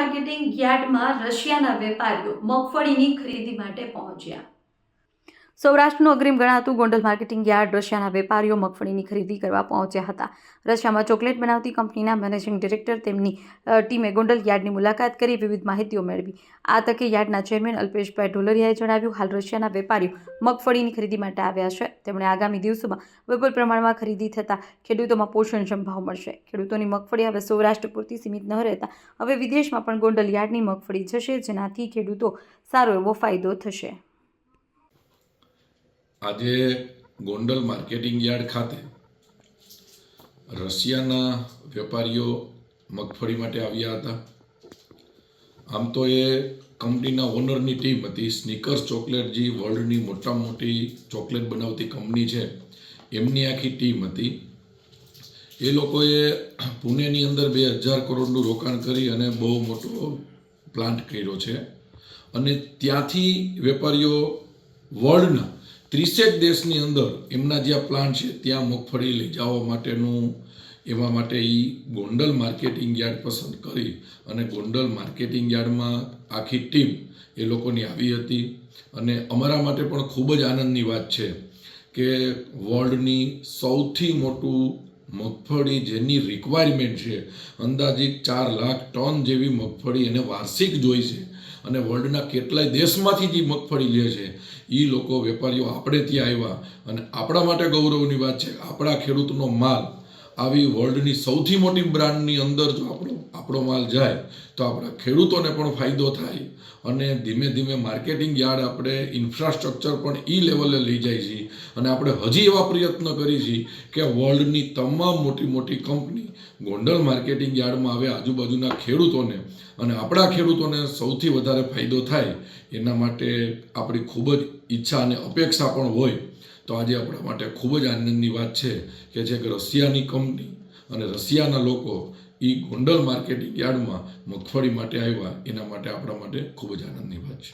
Marketing યાર્ડમાં રશિયાના વેપારીઓ મગફળીની ખરીદી માટે પહોંચ્યા। સૌરાષ્ટ્રનું અગ્રીમ ગણાતું ગોંડલ માર્કેટિંગ યાર્ડ રશિયાના વેપારીઓ મગફળીની ખરીદી કરવા પહોંચ્યા હતા। રશિયામાં ચોકલેટ બનાવતી કંપનીના મેનેજિંગ ડિરેક્ટર તેમની ટીમે ગોંડલ યાર્ડની મુલાકાત કરી વિવિધ માહિતીઓ મેળવી। આ તકે યાર્ડના ચેરમેન અલ્પેશભાઈ ઢોલરિયાએ જણાવ્યું, હાલ રશિયાના વેપારીઓ મગફળીની ખરીદી માટે આવ્યા છે। તેમણે આગામી દિવસોમાં વિપુલ પ્રમાણમાં ખરીદી થતાં ખેડૂતોમાં પોષણક્ષમ ભાવ મળશે। ખેડૂતોની મગફળી હવે સૌરાષ્ટ્ર પૂરતી સીમિત ન રહેતા હવે વિદેશમાં પણ ગોંડલ યાર્ડની મગફળી જશે, જેનાથી ખેડૂતો સારો એવો ફાયદો થશે। આજે ગોંડલ માર્કેટિંગ યાર્ડ ખાતે રશિયાના વેપારીઓ મગફળી માટે આવ્યા હતા। આમ તો એ કંપનીના ઓનરની ટીમ હતી। સ્નીકર્સ ચોકલેટ જે વર્લ્ડની મોટામાં મોટી ચોકલેટ બનાવતી કંપની છે, એમની આખી ટીમ હતી। એ લોકોએ પુણેની અંદર 2000 કરોડનું રોકાણ કરી અને બહુ મોટો પ્લાન્ટ કર્યો છે અને ત્યાંથી વેપારીઓ વર્લ્ડના 30 દેશની અંદર એમના જ્યાં પ્લાન્ટ છે ત્યાં મગફળી લઈ જવા માટેનું એવા માટે એ ગોંડલ માર્કેટિંગ યાર્ડ પસંદ કરી અને ગોંડલ માર્કેટિંગ યાર્ડમાં આખી ટીમ એ લોકોની આવી હતી। અને અમારા માટે પણ ખૂબ જ આનંદની વાત છે કે વર્લ્ડની સૌથી મોટું મગફળી જેની રિક્વાયરમેન્ટ છે, અંદાજિત 4 લાખ ટન જેવી મગફળી એને વાર્ષિક જોઈ છે અને વર્લ્ડના કેટલાય દેશમાંથી જે મગફળી લે છે એ લોકો વેપારીઓ આપણે ત્યાં આવ્યા અને આપણા માટે ગૌરવની વાત છે। આપણા ખેડૂતનો માલ આવી વર્લ્ડની સૌથી મોટી બ્રાન્ડની અંદર જો આપણો માલ જાય તો આપણા ખેડૂતોને પણ ફાયદો થાય અને ધીમે ધીમે માર્કેટિંગ યાર્ડ આપણે ઇન્ફ્રાસ્ટ્રક્ચર પણ એ લેવલે લઈ જાય છે અને આપણે હજી એવા પ્રયત્ન કરી છીએ કે વર્લ્ડની તમામ મોટી મોટી કંપની ગોંડલ માર્કેટિંગ યાર્ડમાં આવે, આજુબાજુના ખેડૂતોને અને આપણા ખેડૂતોને સૌથી વધારે ફાયદો થાય એના માટે આપણી ખૂબ જ ઈચ્છા અને અપેક્ષા પણ હોય। તો આજે આપણા માટે ખૂબ જ આનંદની વાત છે કે રશિયાની કંપની અને રશિયાના લોકો એ ગોંડલ માર્કેટિંગ યાર્ડમાં મગફળી માટે આવ્યા, એના માટે આપણા માટે ખૂબ જ આનંદની વાત છે।